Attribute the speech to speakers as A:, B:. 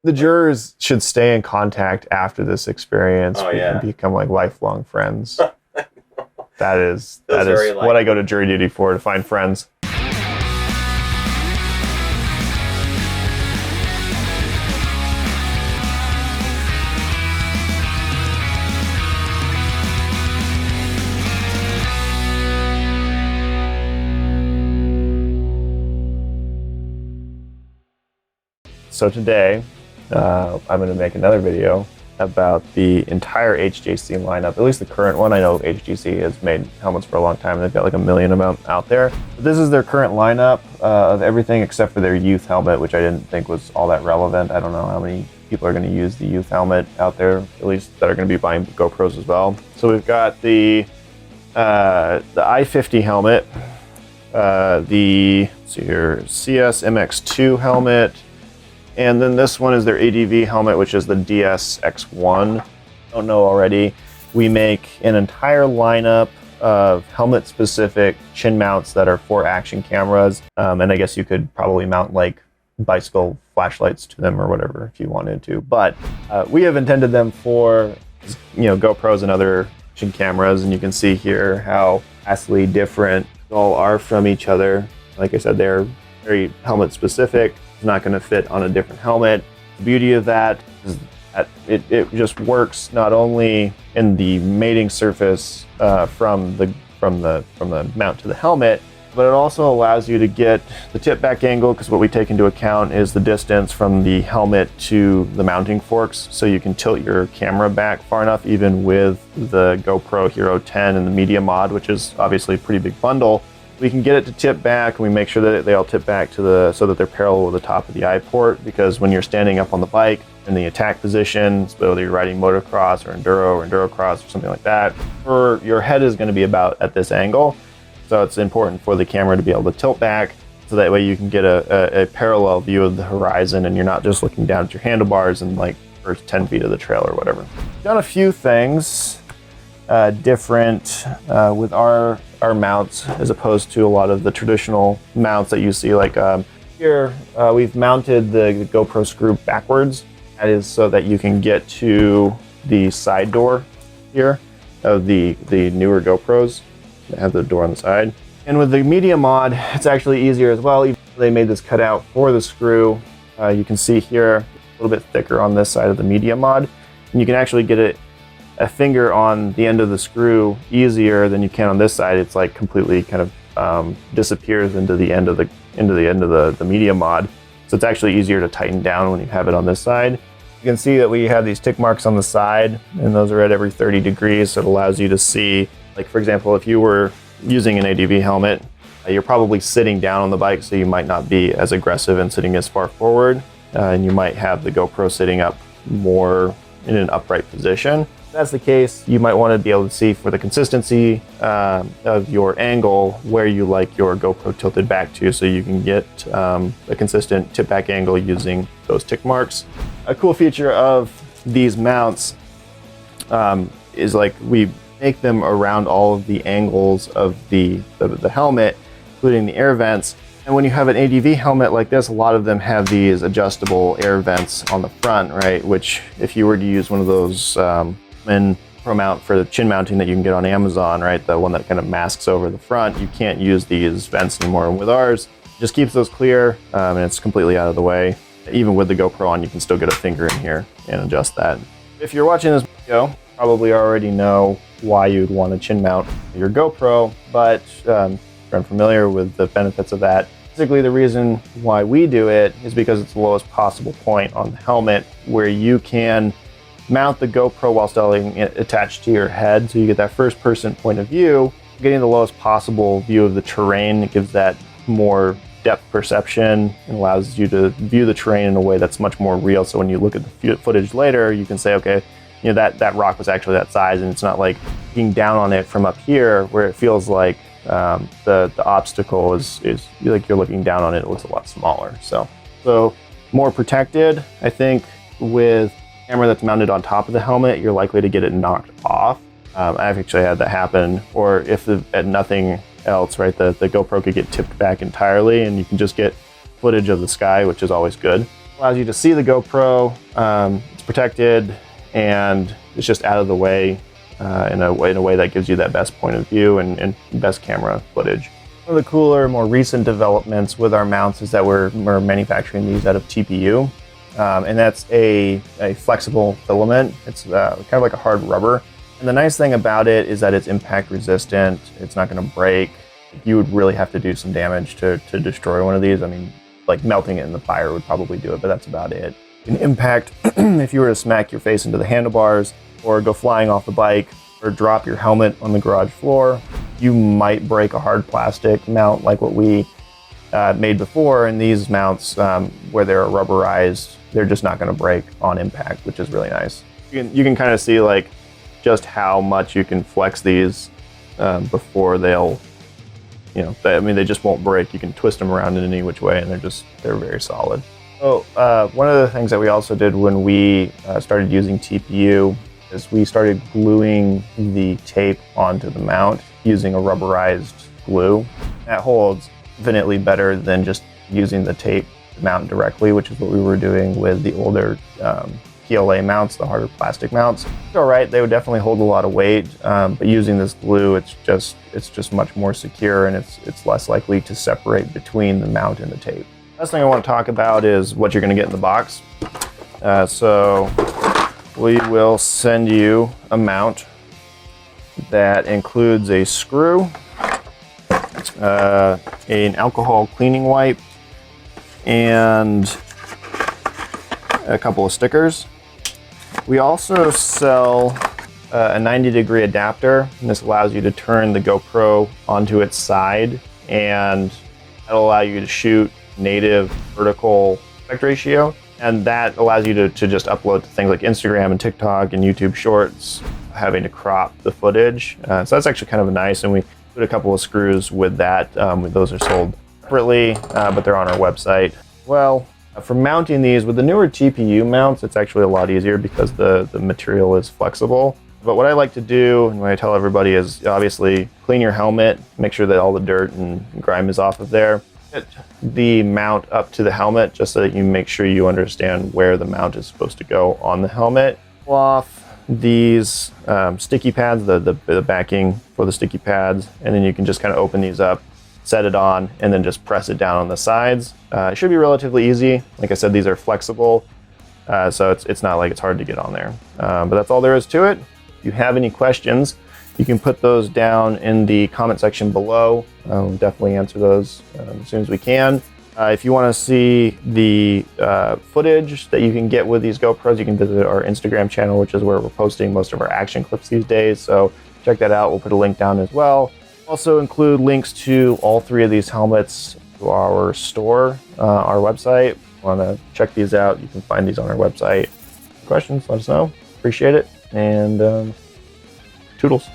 A: The jurors should stay in contact after this experience.
B: Oh, yeah.
A: And become like lifelong friends. That is
B: very
A: what I go to jury duty for, to find friends. So today, I'm going to make another video about the entire HJC lineup, at least the current one. I know HJC has made helmets for a long time. They've got like 1 million of them out there. But this is their current lineup of everything except for their youth helmet, which I didn't think was all that relevant. I don't know how many people are going to use the youth helmet out there, at least that are going to be buying GoPros as well. So we've got the i50 helmet, the CS MX2 helmet, and then this one is their ADV helmet, which is the DS-X1. Don't know already. We make an entire lineup of helmet-specific chin mounts that are for action cameras. And I guess you could probably mount like bicycle flashlights to them or whatever if you wanted to. But we have intended them for, GoPros and other action cameras. And you can see here how vastly different they all are from each other. Like I said, they're very helmet-specific. It's not going to fit on a different helmet. The beauty of that is that it just works not only in the mating surface from the mount to the helmet, but it also allows you to get the tip back angle, because what we take into account is the distance from the helmet to the mounting forks, so you can tilt your camera back far enough, even with the GoPro Hero 10 and the Media Mod, which is obviously a pretty big bundle. We can get it to tip back, and we make sure that they all tip back to so that they're parallel with the top of the eye port, because when you're standing up on the bike in the attack position, whether you're riding motocross or endurocross or something like that, your head is going to be about at this angle. So it's important for the camera to be able to tilt back, so that way you can get a parallel view of the horizon, and you're not just looking down at your handlebars and like first 10 feet of the trail or whatever. Done a few things different with our mounts as opposed to a lot of the traditional mounts that you see. Like here, we've mounted the GoPro screw backwards. That is so that you can get to the side door here of the newer GoPros that have the door on the side. And with the Media Mod, it's actually easier as well. Even though they made this cutout for the screw, you can see here a little bit thicker on this side of the Media Mod, and you can actually get a finger on the end of the screw easier than you can on this side. It's like completely kind of disappears into the end of the Media Mod. So it's actually easier to tighten down when you have it on this side. You can see that we have these tick marks on the side, and those are at every 30 degrees. So it allows you to see, like for example, if you were using an ADV helmet, you're probably sitting down on the bike, so you might not be as aggressive and sitting as far forward. And you might have the GoPro sitting up more in an upright position. If that's the case, you might want to be able to see for the consistency of your angle where you like your GoPro tilted back to, so you can get a consistent tip back angle using those tick marks. A cool feature of these mounts is like we make them around all of the angles of the helmet, including the air vents. And when you have an ADV helmet like this, a lot of them have these adjustable air vents on the front, right? Which if you were to use one of those Pro mount for the chin mounting that you can get on Amazon, right? The one that kind of masks over the front, you can't use these vents anymore. And with ours, it just keeps those clear, and it's completely out of the way. Even with the GoPro on, you can still get a finger in here and adjust that. If you're watching this video, you probably already know why you'd want to chin mount your GoPro, but if you're unfamiliar with the benefits of that, basically the reason why we do it is because it's the lowest possible point on the helmet, where you can mount the GoPro while still attached to your head, so you get that first person point of view, getting the lowest possible view of the terrain. It gives that more depth perception and allows you to view the terrain in a way that's much more real. So when you look at the footage later, you can say, okay, that rock was actually that size, and it's not like being down on it from up here where it feels like the obstacle is like you're looking down on it. It looks a lot smaller. So more protected. I think with camera that's mounted on top of the helmet, you're likely to get it knocked off. I've actually had that happen. Or if at nothing else, right, the GoPro could get tipped back entirely, and you can just get footage of the sky, which is always good. Allows you to see the GoPro. It's protected and it's just out of the way in a way that gives you that best point of view and best camera footage. One of the cooler, more recent developments with our mounts is that we're manufacturing these out of TPU, and that's a flexible filament. It's kind of like a hard rubber. And the nice thing about it is that it's impact resistant. It's not going to break. You would really have to do some damage to destroy one of these. I mean, like melting it in the fire would probably do it, but that's about it. An impact, if you were to smack your face into the handlebars or go flying off the bike or drop your helmet on the garage floor, you might break a hard plastic mount like what we made before. And these mounts, where they're rubberized, they're just not going to break on impact, which is really nice. You can kind of see like just how much you can flex these before they'll, I mean, they just won't break. You can twist them around in any which way, and they're very solid. So one of the things that we also did when we started using TPU is we started gluing the tape onto the mount using a rubberized glue. That holds infinitely better than just using the tape to mount directly, which is what we were doing with the older PLA mounts, the harder plastic mounts. It's all right, they would definitely hold a lot of weight, but using this glue, it's just much more secure, and it's less likely to separate between the mount and the tape. Last thing I want to talk about is what you're going to get in the box. So we will send you a mount that includes a screw, an alcohol cleaning wipe, and a couple of stickers. We also sell a 90-degree adapter, and this allows you to turn the GoPro onto its side, and that'll allow you to shoot native vertical aspect ratio, and that allows you to just upload to things like Instagram and TikTok and YouTube Shorts, having to crop the footage. So that's actually kind of nice, and we put a couple of screws with that. Those are sold separately, but they're on our website. Well, for mounting these with the newer TPU mounts, it's actually a lot easier because the material is flexible. But what I like to do, and what I tell everybody, is obviously clean your helmet, make sure that all the dirt and grime is off of there. Get the mount up to the helmet just so that you make sure you understand where the mount is supposed to go on the helmet. Pull off these sticky pads, the backing for the sticky pads, and then you can just kind of open these up, set it on, and then just press it down on the sides. It should be relatively easy. Like I said, these are flexible, so it's not like it's hard to get on there. But that's all there is to it. If you have any questions, you can put those down in the comment section below. We'll definitely answer those as soon as we can. If you want to see the footage that you can get with these GoPros, you can visit our Instagram channel, which is where we're posting most of our action clips these days. So check that out. We'll put a link down as well. Also include links to all three of these helmets to our store, our website. If you want to check these out, you can find these on our website. Questions, let us know. Appreciate it. And toodles.